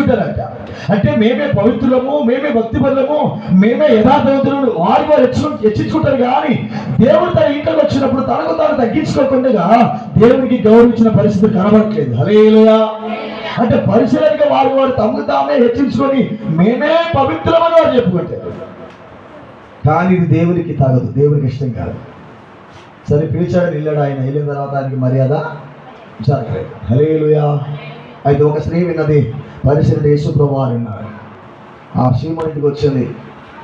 చెప్పుకుంటారంట. అంటే మేమే పవిత్రులము, మేమే భక్తిపరులము, మేమే యథార్థవంతులు వారు హెచ్చించుకుంటారు. కానీ దేవుడు తన ఇంట్లోకి వచ్చినప్పుడు తనకు తాను తగ్గించుకోకుండా దేవునికి గౌరవించిన పరిస్థితి కనబడట్లేదు. హల్లెలూయా. అంటే పరిశీలనగా వారు తమకు తామే హెచ్చించుకొని మేమే పవిత్రమని వారు చెప్పుకుంటారు. కానీ ఇది దేవునికి తాగదు, దేవునికి ఇష్టం కాదు. సరే పిలిచాడు, వెళ్ళాడు. ఆయన వెళ్ళిన తర్వాత ఆయనకి మర్యాద జరగలేదు. హల్లెలూయా. అయితే ఒక స్త్రీ విన్నది, పరిశీలన యేసు ప్రభువారు విన్నారు. ఆ శ్రీమణి ఇంటికి వచ్చింది,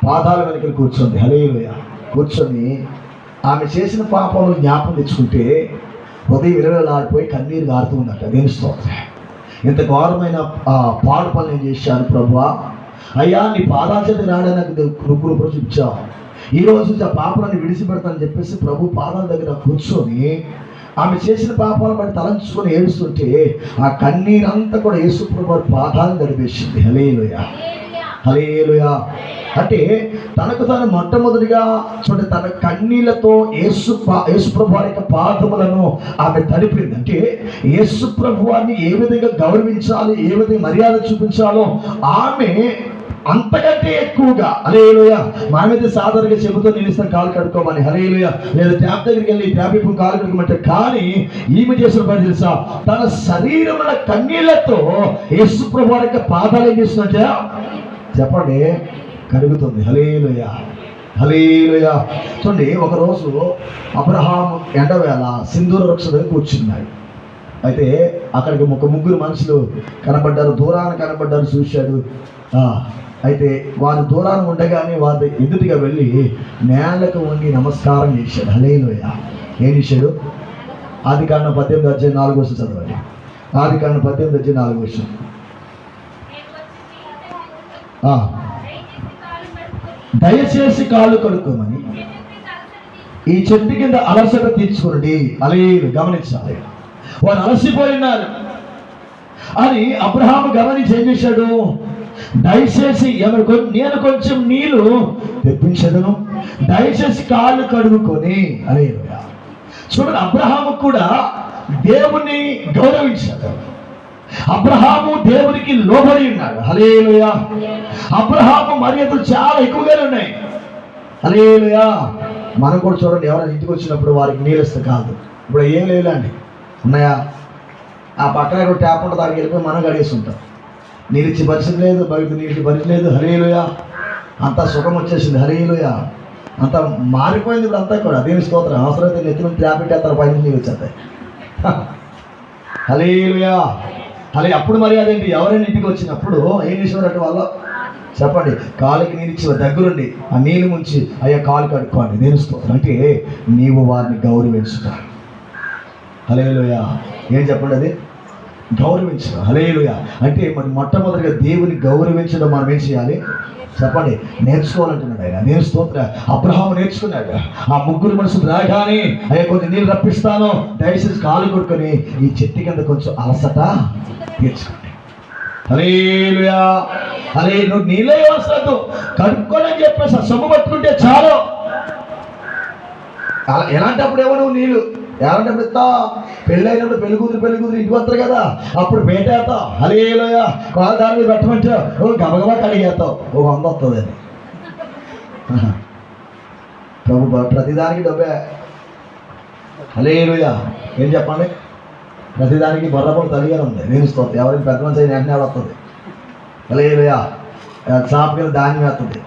పాదాల వెనకలు కూర్చుంది. హల్లెలూయా. కూర్చొని ఆమె చేసిన పాపము జ్ఞాపకం తెచ్చుకుంటే హృదయం విలవిలాడిపోయి కన్నీరు గారుతూ ఉందట. దేవుని స్తోత్రం. ఇంత ఘోరమైన పాడు పనులు నేను చేశాను ప్రభువా, అయ్యా నీ పాదాల చేత రాడని నాకు కృప చూపించావు. ఈరోజు ఆ పాపాలను విడిచిపెడతానని చెప్పేసి ప్రభు పాదాల దగ్గర కూర్చొని ఆమె చేసిన పాపాలను బట్టి తలంచుకొని ఏడుస్తుంటే ఆ కన్నీరంతా కూడా యేసు ప్రభు పాదాలను గడిపేసింది. హల్లెలూయా. హల్లెలూయా. అంటే తనకు తాను మొట్టమొదటిగా చూడండి, తన కన్నీళ్లతో యేసు ప్రభు యొక్క పాదములను ఆమె తడిపింది. అంటే యేసు ప్రభువాన్ని ఏ విధంగా గౌరవించాలి, ఏ విధంగా మర్యాద చూపించాలో ఆమె అంతకంటే ఎక్కువగా. హల్లెలూయా. మా మీద సాధారణంగా చెబుతూ నిలుస్తాను కాలు కడుక్కోమని, హల్లెలూయా, లేదా ట్యాప్ దగ్గరికి వెళ్ళి ట్యాప్ ఇప్పుడు కాలు కడుక్కోమంటే, కానీ ఈమె చేసిన పని తెలుసా, తన శరీరముల కన్నీళ్లతో యేసు ప్రభువు యొక్క పాదాలు ఏం చేస్తుందంటే చెప్పండి, కడుగుతుంది. హల్లెలూయా. హల్లెలూయా. చూడండి, ఒకరోజు అబ్రహాము ఎండవేళ సింధూర వృక్ష దగ్గర కూర్చున్నాడు. అయితే అక్కడికి ముగ్గురు మనుషులు కనబడ్డారు, దూరాన కనబడ్డారు, చూశాడు. అయితే వారు దూరాన ఉండగానే వారి ఎదుటిగా వెళ్ళి నేలకు వంగి నమస్కారం చేశాడు. హల్లెలూయా. ఏం చేశాడు? ఆదికాండం 18:4 చదవండి. ఆదికాండం 18:4. దయచేసి కాళ్ళు కడుక్కోమని ఈ చెట్టు కింద అలసట తీర్చుకోండి. అలేలు గమనించాలి, వారు అలసిపోయినారు అని అబ్రహాము గమనించి ఏం చేశాడు? దయచేసి నేను కొంచెం నీళ్లు తెప్పించదను, దయచేసి కాళ్ళు కడుగుకొని. హల్లెలూయా. చూడండి, అబ్రహాము కూడా దేవుణ్ణి గౌరవించాడు. అబ్రహాము దేవునికి లోబడి ఉన్నాడు. హల్లెలూయా. అబ్రహాము మర్యాదలు చాలా ఎక్కువగానే ఉన్నాయి. హల్లెలూయా. మనం కూడా చూడండి, ఎవరైనా ఇంటికి వచ్చినప్పుడు వారికి నీళ్ళు ఇస్తే కాదు. ఇప్పుడు ఏం లేదండి, ఉన్నాయా? ఆ పక్కన ట్యాప్ ఉంటుంది, దానికి వెళ్ళిపోయి మనం గడిగేస్తుంటాం. నీళ్ళు ఇచ్చి పరిస్థితి లేదు, బయట నీళ్ళు ఇచ్చి పరిస్థితి లేదు. హల్లెలూయా. అంతా సుఖం వచ్చేసింది. హల్లెలూయా. అంతా మారిపోయింది ఇప్పుడు అంతా కూడా. దేవుని స్తోత్రం. అవసరమైతే నెత్తి నుంచి ట్యాప్ పెట్టేస్తారు, పైన నీళ్ళు వచ్చేస్తాయి. హల్లెలూయా. అప్పుడు మర్యాద ఏంటి? ఎవరైనా ఇంటికి వచ్చినప్పుడు ఏం చేసేవారు వాళ్ళు చెప్పండి, కాలుకి నీళ్ళు ఇచ్చేవారు. దగ్గరుండి ఆ నీళ్ళు ముంచి అయ్యా కాలు కడుక్కోండి. దేవుని స్తోత్రం. అంటే నీవు వారిని గౌరవించుతావు. హల్లెలూయా. ఏం చెప్పండి, అది గౌరవించడం. హల్లెలూయా. అంటే మరి మొట్టమొదటిగా దేవుని గౌరవించడం మనం ఏం చేయాలి చెప్పండి? నేర్చుకోవాలంటున్నాడు ఆయన. నేను స్తోత్ర. అబ్రహాము నేర్చుకున్నాడు. ఆ ముగ్గురు మనుషులు రాగానే అయ్యా కొంచెం నీళ్ళు రప్పిస్తాను, దయచేసి కాలు కొడుకొని ఈ చెట్టు కింద కొంచెం అలసట తీర్చుకోండి. హల్లెలూయా. నువ్వు నీళ్ళే అవసరం కడుక్కొని అని చెప్పేసి సొమ్ము పట్టుకుంటే చాలు. అలా ఎలాంటప్పుడు ఏమో నువ్వు నీళ్ళు ఎలాంటప్పుడు ఇస్తా? పెళ్ళైనప్పుడు పెళ్లి కూతురు ఇంటికి వస్తారు కదా, అప్పుడు పేటేస్తావు. హల్లెలూయా. కాలు దాని మీద పెట్టమంటే గబగబా కడిగేస్తావు, 100 వస్తుంది అని. ప్రభు ప్రతిదానికి డబ్బే. హల్లెలూయా. ఏం చెప్పండి? ప్రతిదానికి బొర్రపడి తల్లిగా ఉంది. నేను స్తోత్రం. ఎవరైనా పెద్ద మంచి వెంటనే వస్తుంది. హల్లెలూయా. చాప కింద ధాన్యం వేస్తుంది.